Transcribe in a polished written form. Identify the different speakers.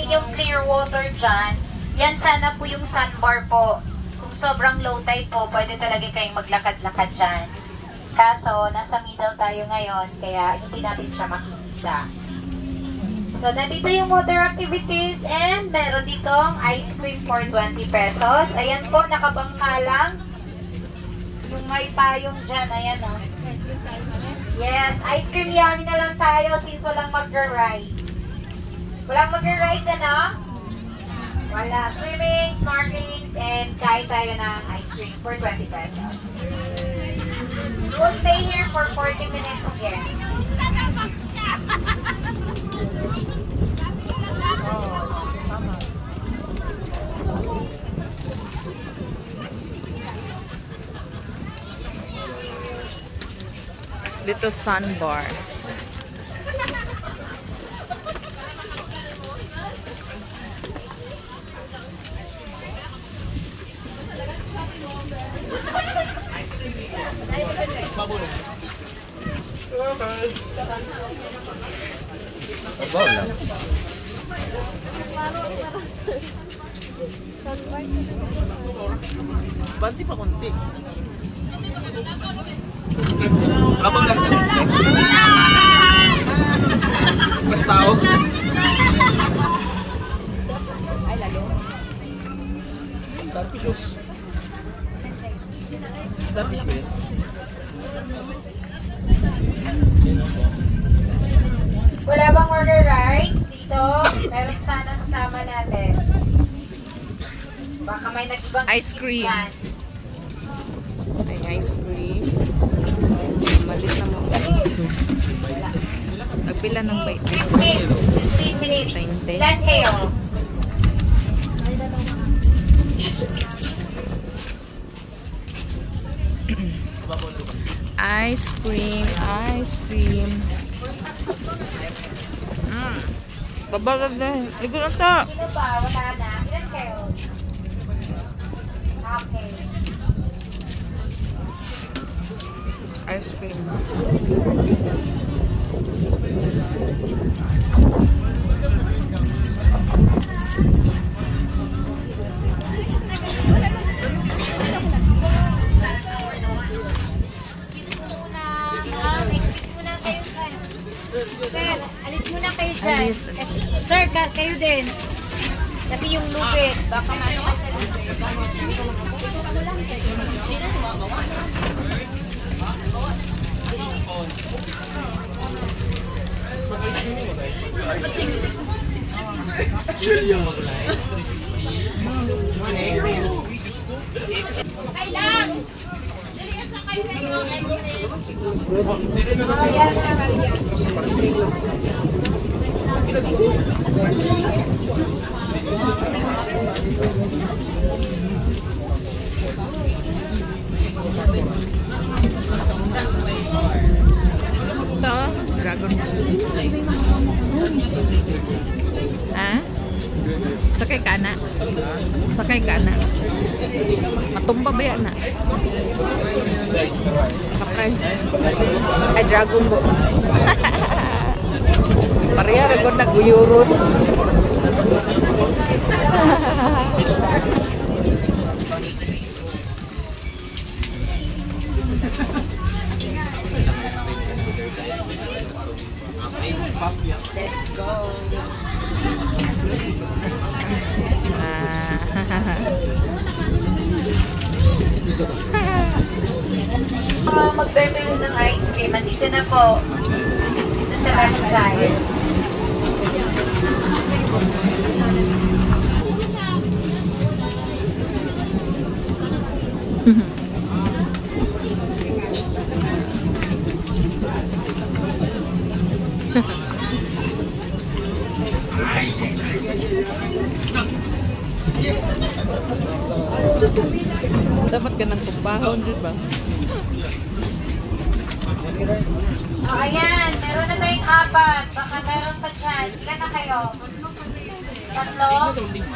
Speaker 1: yung clear water dyan, yan sana po yung sandbar po. Kung sobrang low tide po, pwede talaga kayong maglakad-lakad dyan. Kaso, nasa middle tayo ngayon, kaya hindi natin siya makikita. So, nandito yung water activities and meron ditong ice cream for 20 pesos. Ayan po, nakabangka lang. Yung may payong dyan, ayan o. Yes, ice cream yummy na lang tayo since walang mag-rides. Walang mag-rides, ano? Wala. Swimming, snorkeling, and kain tayo ng ice cream for 20 pesos. We'll stay here for 40 minutes again.
Speaker 2: Dito sandbar.
Speaker 3: Banti pa konti. Abang lang. Mas tao.
Speaker 1: Ay, lalo.
Speaker 3: Starfish oh. Starfish ba yun?
Speaker 1: Wala bang water rides dito? Meron sana kasama natin. Baka may nagsibang
Speaker 2: Ice cream. May ice cream. Malit na mo ice cream. Nagpila ng may ice cream.
Speaker 1: 15 minutes.
Speaker 2: 20.
Speaker 1: Ilan kayo?
Speaker 2: Ice cream, ice cream. Babalag na. Ligo na to.
Speaker 1: Sino pa? Wala na. Ilan kayo? Okay.
Speaker 2: Ice cream.
Speaker 1: Sir, alis muna kayo dyan.
Speaker 2: Alis.
Speaker 1: Sir, kayo din. Kasi yung lupit, baka maano ka sa lupit. Okay lang! Serious na kayo kayo.
Speaker 2: Ito, dragon. Ah? Sakay ka na. Sakay ka na. Matumba ba yan na? Okay. Ay, dragon bo. Pareha rin ko naguyurun.
Speaker 1: Let's go! Mag-bebel ng ice cream. Andito na po. Dito sa left side.
Speaker 2: Dapat ka ng tumbahon, di ba?
Speaker 1: Oh, ayan. Meron na tayong 4. Baka meron pa dyan. Ilan na kayo? 3?